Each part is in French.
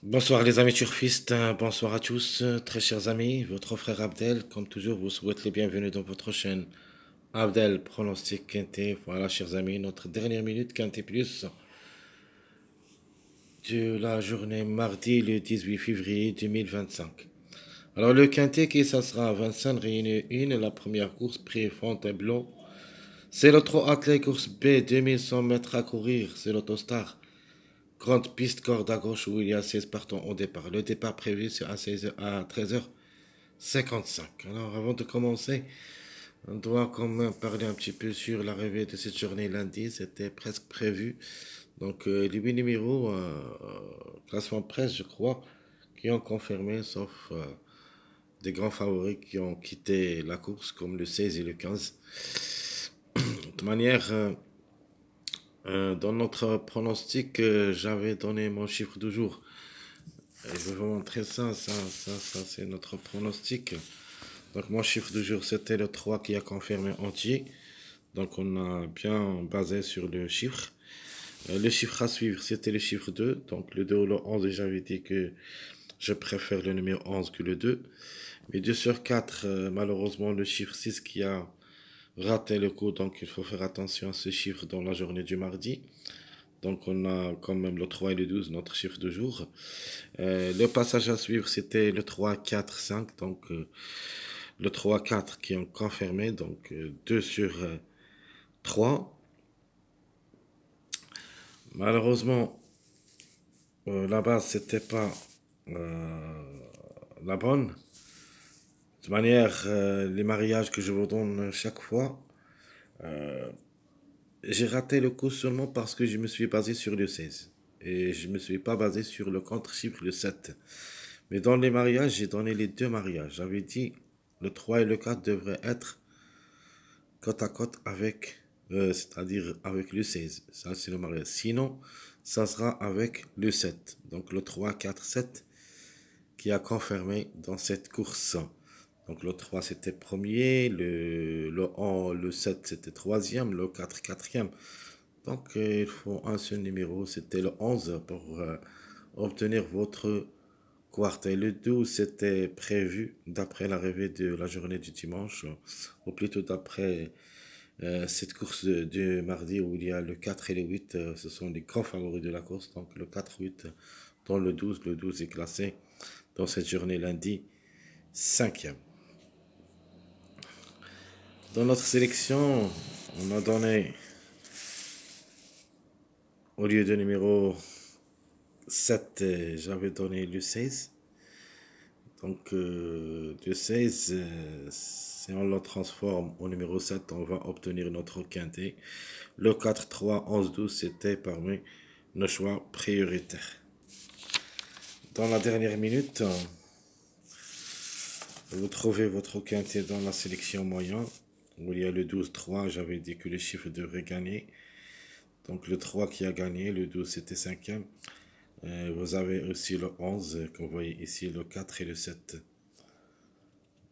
Bonsoir les amis turfistes, bonsoir à tous, très chers amis, votre frère Abdel, comme toujours, vous souhaite les bienvenus dans votre chaîne. Abdel, pronostic quintet, voilà chers amis, notre dernière minute quintet plus de la journée mardi le 18 février 2025. Alors le quintet qui ça sera à Vincennes réunit une, la première course prix Fontainebleau. C'est le 3 athlète course B, 2100 mètres à courir, c'est l'autostar. Grande piste, corde à gauche où il y a 16 partants au départ. Le départ prévu c'est à 16 à 13h55. Alors avant de commencer, on doit quand même parler un petit peu sur l'arrivée de cette journée lundi. C'était presque prévu. Donc les 8 numéros, classement presse je crois, qui ont confirmé, sauf des grands favoris qui ont quitté la course comme le 16 et le 15. De toute manière, dans notre pronostic, j'avais donné mon chiffre du jour. Et je vais vous montrer ça c'est notre pronostic. Donc mon chiffre du jour c'était le 3 qui a confirmé entier. Donc on a bien basé sur le chiffre. Le chiffre à suivre c'était le chiffre 2. Donc le 2 ou le 11, j'avais dit que je préfère le numéro 11 que le 2. Mais 2 sur 4, malheureusement le chiffre 6 qui a raté le coup. Donc il faut faire attention à ce chiffre dans la journée du mardi. Donc on a quand même le 3 et le 12, notre chiffre de jour. Le passage à suivre, c'était le 3, 4, 5. Donc le 3, 4 qui ont confirmé. Donc 2 sur 3. Malheureusement, la base, c'était pas euh, la bonne. De toute manière, les mariages que je vous donne chaque fois, j'ai raté le coup seulement parce que je me suis basé sur le 16. Et je me suis pas basé sur le contre-chiffre, le 7. Mais dans les mariages, j'ai donné les deux mariages. J'avais dit le 3 et le 4 devraient être côte à côte avec, c'est-à-dire avec le 16. Ça, c'est le mariage. Sinon, ça sera avec le 7. Donc le 3, 4, 7 qui a confirmé dans cette course. Donc le 3 c'était premier, le 7 c'était troisième, le 4 quatrième. Donc il faut un seul numéro, c'était le 11 pour obtenir votre quartet. Le 12 c'était prévu d'après l'arrivée de la journée du dimanche, ou plutôt d'après cette course du mardi où il y a le 4 et le 8, ce sont les grands favoris de la course. Donc le 4-8 dans le 12 est classé dans cette journée lundi 5e. Dans notre sélection, on a donné au lieu de numéro 7, j'avais donné le 16. Donc le 16, si on le transforme au numéro 7, on va obtenir notre quintet. Le 4, 3, 11, 12, c'était parmi nos choix prioritaires. Dans la dernière minute, vous trouvez votre quintet dans la sélection moyen, où il y a le 12, 3, j'avais dit que le chiffre devrait gagner. Donc le 3 qui a gagné, le 12 c'était 5e. Vous avez aussi le 11, que vous voyez ici, le 4 et le 7.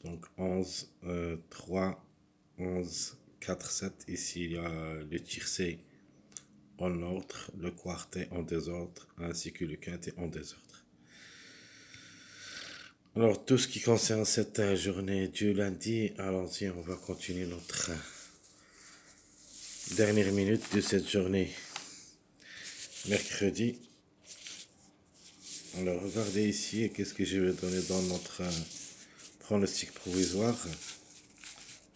Donc 11, 3, 11, 4, 7. Ici, il y a le tiercé en ordre, le quartet en désordre, ainsi que le quintet en désordre. Alors, tout ce qui concerne cette journée du lundi, allons-y, on va continuer notre dernière minute de cette journée mercredi. Alors, regardez ici, qu'est-ce que je vais donner dans notre pronostic provisoire.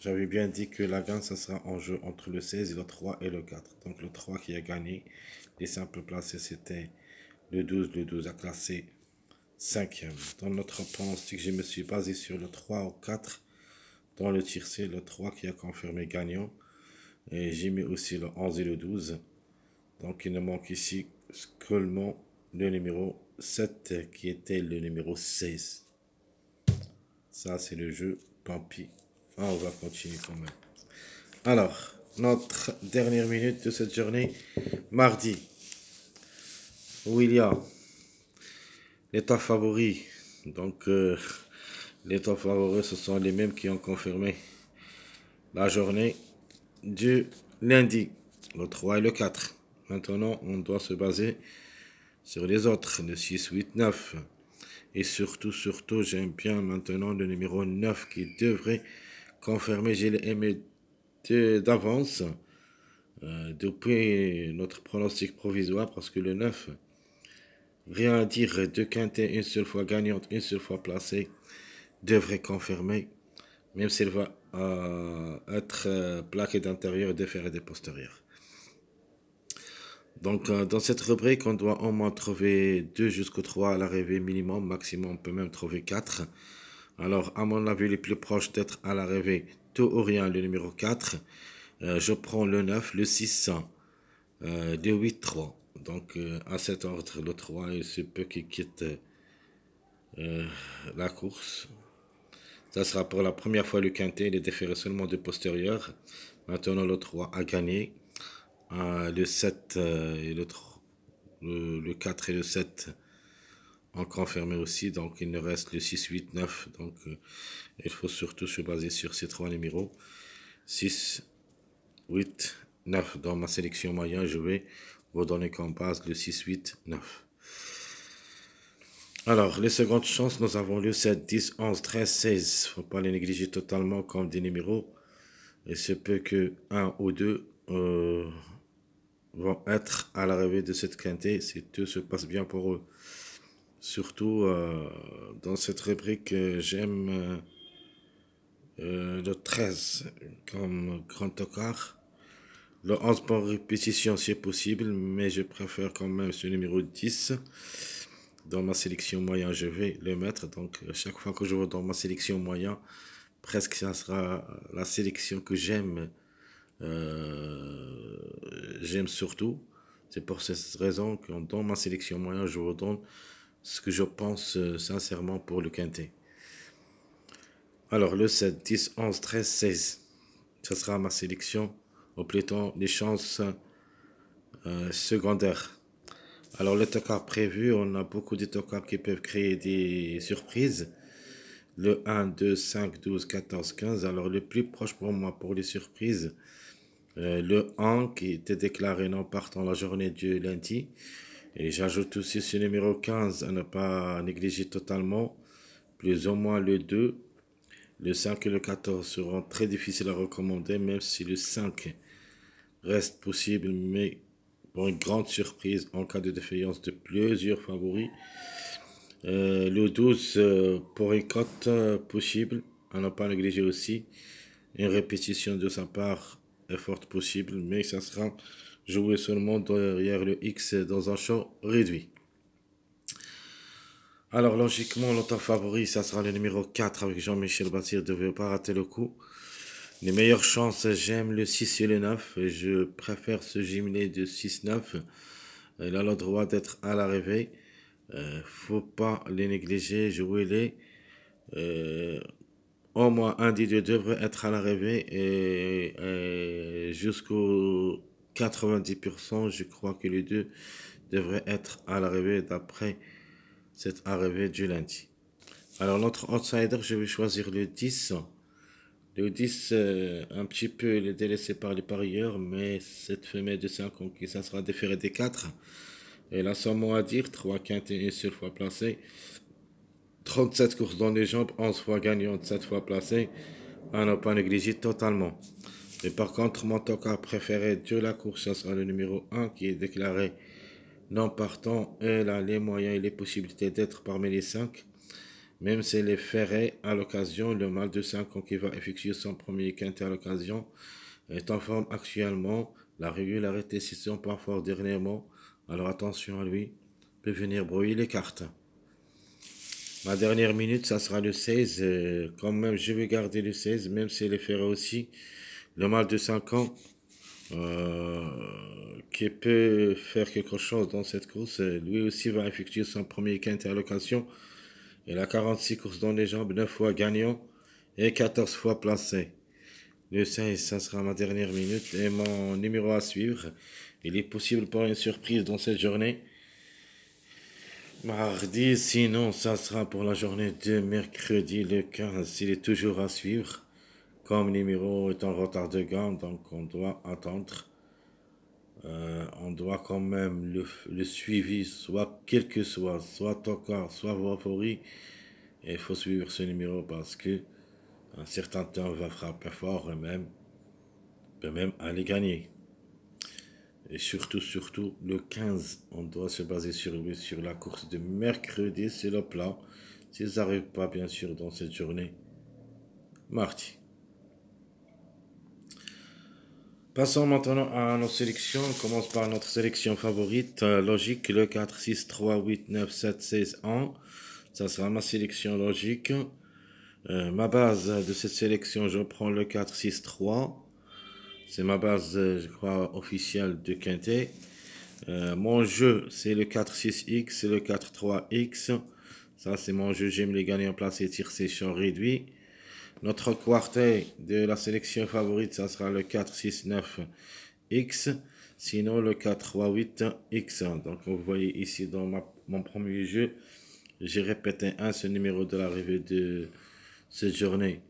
J'avais bien dit que la gagne, ça sera en jeu entre le 16 et le 3 et le 4. Donc le 3 qui a gagné, les simples placés, c'était le 12. Le 12 a classé 5e. Dans notre pronostic, je me suis basé sur le 3 au 4. Dans le tiercé, le 3 qui a confirmé gagnant. Et j'ai mis aussi le 11 et le 12. Donc il ne manque ici seulement le numéro 7 qui était le numéro 16. Ça, c'est le jeu, tant pis. Ah, on va continuer quand même. Alors, notre dernière minute de cette journée, mardi, où il y a l'état favori. Donc, l'état favori, ce sont les mêmes qui ont confirmé la journée du lundi, le 3 et le 4. Maintenant, on doit se baser sur les autres, le 6, 8, 9. Et surtout, j'aime bien maintenant le numéro 9 qui devrait confirmer. J'ai aimé d'avance depuis notre pronostic provisoire parce que le 9, rien à dire, deux quintets, une seule fois gagnante, une seule fois placée, devrait confirmer, même s'il va être plaqué d'intérieur, de fer et de postérieur. Donc, dans cette rubrique, on doit au moins trouver 2 jusqu'au 3 à l'arrivée minimum, maximum, on peut même trouver 4. Alors, à mon avis, les plus proches d'être à l'arrivée, tout ou rien, le numéro 4. Je prends le 9, le 6, le 8, 3. Donc, à cet ordre, le 3, il se peut qu'il quitte la course. Ça sera pour la première fois le quintet, il est déféré seulement de postérieur. Maintenant, le 3 a gagné. Le 7 et le 4 et le 7 ont confirmé aussi. Donc, il nous reste le 6, 8, 9. Donc, il faut surtout se baser sur ces trois numéros. 6, 8, 9. Dans ma sélection moyenne, je vais vous donner comme base le 6, 8, 9. Alors, les secondes chances, nous avons le 7, 10, 11, 13, 16. Faut pas les négliger totalement comme des numéros. Il se peut que un ou deux vont être à l'arrivée de cette quintée si tout se passe bien pour eux. Surtout dans cette rubrique, j'aime le 13 comme grand tocard. Le 11 par répétition si possible, mais je préfère quand même ce numéro 10. Dans ma sélection moyen, je vais le mettre. Donc, chaque fois que je vais dans ma sélection moyen, presque ça sera la sélection que j'aime. J'aime surtout. C'est pour cette raison que dans ma sélection moyen, je vous donne ce que je pense sincèrement pour le quintet. Alors, le 7, 10, 11, 13, 16. Ça sera ma sélection. Au plutôt, les chances secondaires. Alors, le tocard prévu, on a beaucoup de tocards qui peuvent créer des surprises. Le 1, 2, 5, 12, 14, 15. Alors, le plus proche pour moi pour les surprises, le 1 qui était déclaré non partant la journée du lundi. Et j'ajoute aussi ce numéro 15 à ne pas négliger totalement. Plus ou moins le 2. Le 5 et le 14 seront très difficiles à recommander, même si le 5 reste possible, mais pour une grande surprise en cas de défaillance de plusieurs favoris. Le 12 pour une cote possible, à ne pas négliger aussi. Une répétition de sa part est forte possible, mais ça sera joué seulement derrière le X dans un champ réduit. Alors logiquement, l'autre favori, ça sera le numéro 4 avec Jean-Michel Basir, ne devait pas rater le coup. Les meilleures chances, j'aime le 6 et le 9. Et je préfère ce jumelé de 6-9. Il a le droit d'être à l'arrivée. Faut pas les négliger, jouez-les. Au moins un des deux devrait être à l'arrivée. Et jusqu'au 90%, je crois que les deux devraient être à l'arrivée d'après cette arrivée du lundi. Alors notre outsider, je vais choisir le 10. Le 10, un petit peu il est délaissé par les parieurs, mais cette femelle de 5 ans qui ça sera déférée des 4. Elle a son mot à dire, 3 quintes et une seule fois placée. 37 courses dans les jambes, 11 fois gagnante, 7 fois placée. À ne pas négliger totalement. Mais par contre, mon tocard préféré de la course, ça sera le numéro 1 qui est déclaré non partant. Elle a les moyens et les possibilités d'être parmi les 5. Même s'il est ferré à l'occasion, le mâle de 5 ans qui va effectuer son premier quintet à l'occasion est en forme actuellement. La régularité s'y sont pas fort dernièrement. Alors attention à lui, peut venir brouiller les cartes. Ma dernière minute, ça sera le 16. Quand même, je vais garder le 16, même s'il est ferré aussi. Le mâle de 5 ans euh, qui peut faire quelque chose dans cette course, lui aussi va effectuer son premier quintet à l'occasion. Il a 46 courses dans les jambes, 9 fois gagnant et 14 fois placé. Le 16, ça sera ma dernière minute et mon numéro à suivre. Il est possible pour une surprise dans cette journée. Mardi, sinon, ça sera pour la journée de mercredi le 15. Il est toujours à suivre. Comme numéro est en retard de gamme, donc on doit attendre. On doit quand même le suivi, soit quel que soit ton corps, soit vos favoris. Et il faut suivre ce numéro parce que un certain temps va frapper fort et même, peut même aller gagner. Et surtout, le 15, on doit se baser sur lui, sur la course de mercredi, c'est le plan. S'ils n'arrivent pas, bien sûr, dans cette journée, mardi. Passons maintenant à nos sélections. On commence par notre sélection favorite. Logique, le 4, 6, 3, 8, 9, 7, 16, 1. Ça sera ma sélection logique. Ma base de cette sélection, je prends le 4, 6, 3. C'est ma base, je crois, officielle de Quintet. Mon jeu, c'est le 4-6X, c'est le 4-3X. Ça, c'est mon jeu. J'aime les gagnants placés, tir session réduit. Notre quartet de la sélection favorite, ça sera le 4-6-9X. Sinon, le 4-3-8X. Donc, vous voyez ici dans mon premier jeu, j'ai répété ce numéro de l'arrivée de cette journée.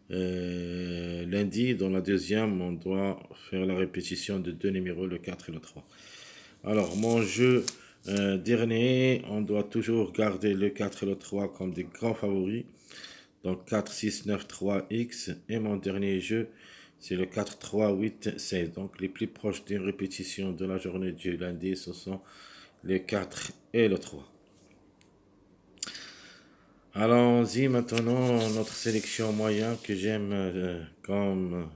Lundi, dans la deuxième, on doit faire la répétition de deux numéros, le 4 et le 3. Alors, mon jeu dernier, on doit toujours garder le 4 et le 3 comme des grands favoris. Donc, 4, 6, 9, 3, X. Et mon dernier jeu, c'est le 4, 3, 8, 16. Donc, les plus proches d'une répétition de la journée du lundi, ce sont le 4 et le 3. Allons-y maintenant, notre sélection moyen que j'aime comme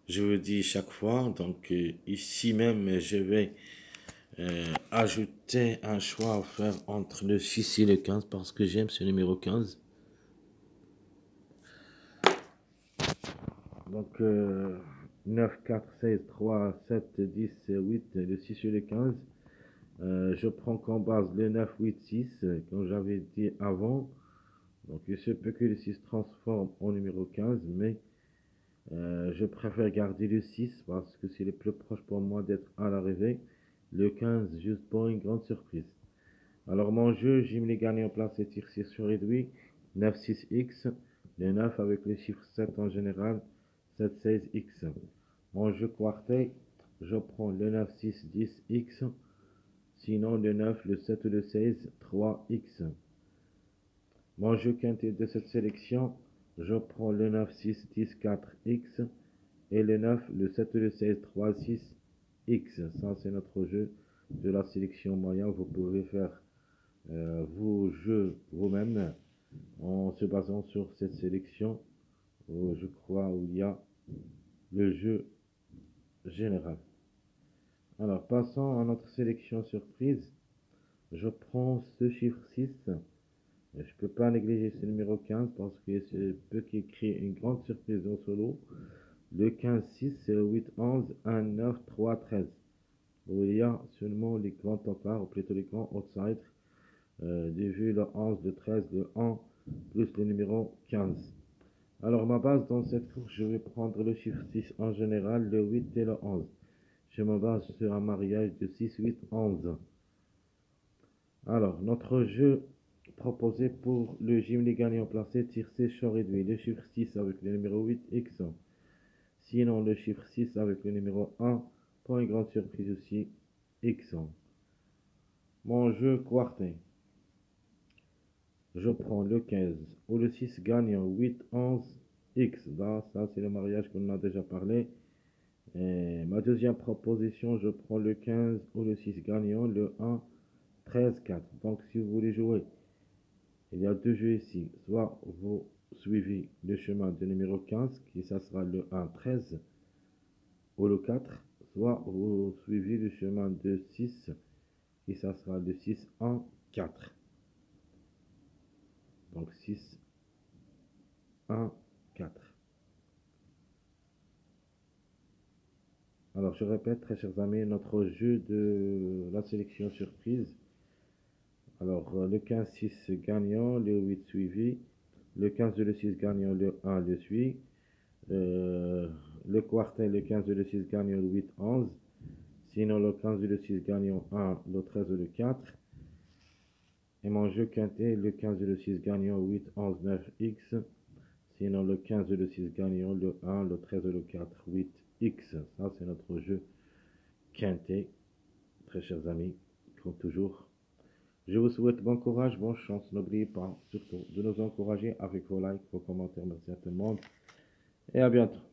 je vous dis chaque fois. Donc, ici même, je vais ajouter un choix à faire entre le 6 et le 15 parce que j'aime ce numéro 15. Donc 9, 4, 16, 3, 7, 10, 8, le 6 et le 15. Je prends comme base le 9, 8, 6, comme j'avais dit avant. Donc il se peut que le 6 transforme en numéro 15, mais je préfère garder le 6 parce que c'est le plus proche pour moi d'être à l'arrivée. Le 15 juste pour une grande surprise. Alors mon jeu, j'aime les gagner en place et tir sur réduit. 9-6X, le 9 avec le chiffre 7 en général, 7-16X. Mon jeu quartet, je prends le 9-6-10X, sinon le 9, le 7 ou le 16, 3X. Mon jeu quintet de cette sélection, je prends le 9-6-10-4X et le 9, le 7 ou le 16, 3-6X. Ça c'est notre jeu de la sélection moyenne. Vous pouvez faire vos jeux vous-même en se basant sur cette sélection où je crois où il y a le jeu général. Alors passons à notre sélection surprise. Je prends ce chiffre 6. Je ne peux pas négliger ce numéro 15 parce que c'est peut qui crée une grande surprise en solo. Le 15-6, c'est le 8-11, 1-9-3-13. Où il y a seulement les grands tocards, ou plutôt les grands outsiders. J'ai vu le 11, le 13, le 1, plus le numéro 15. Alors ma base dans cette course, je vais prendre le chiffre 6 en général, le 8 et le 11. Je me base sur un mariage de 6, 8, 11. Alors, notre jeu proposé pour le gym les gagnants placés, tir séchant réduit, le chiffre 6 avec le numéro 8, X. Sinon, le chiffre 6 avec le numéro 1, pour une grande surprise aussi, X. Mon jeu quartet. Je prends le 15 ou le 6 gagnant 8, 11, X. Là, ça c'est le mariage qu'on a déjà parlé. Et ma deuxième proposition, je prends le 15 ou le 6 gagnant, le 1, 13, 4. Donc si vous voulez jouer, il y a deux jeux ici. Soit vous suivez le chemin de numéro 15, qui ça sera le 1, 13, ou le 4. Soit vous suivez le chemin de 6, et ça sera le 6, 1, 4. Donc 6, 1, 4. Alors je répète, très chers amis, notre jeu de la sélection surprise. Alors le 15-6 gagnant, le 8 suivi, le 15 et le 6 gagnant, le 1 le suit, le quartet, le 15 et le 6 gagnant, le 8, 11, sinon le 15 et le 6 gagnant, 1, le 13 et le 4, et mon jeu quintet, le 15 et le 6 gagnant, 8, 11, 9, X, sinon le 15 et le 6 gagnant, le 1, le 13 et le 4, 8, X. Ça c'est notre jeu quintet, très chers amis, comme toujours. Je vous souhaite bon courage, bonne chance. N'oubliez pas surtout de nous encourager avec vos likes, vos commentaires. Merci à tout le monde et à bientôt.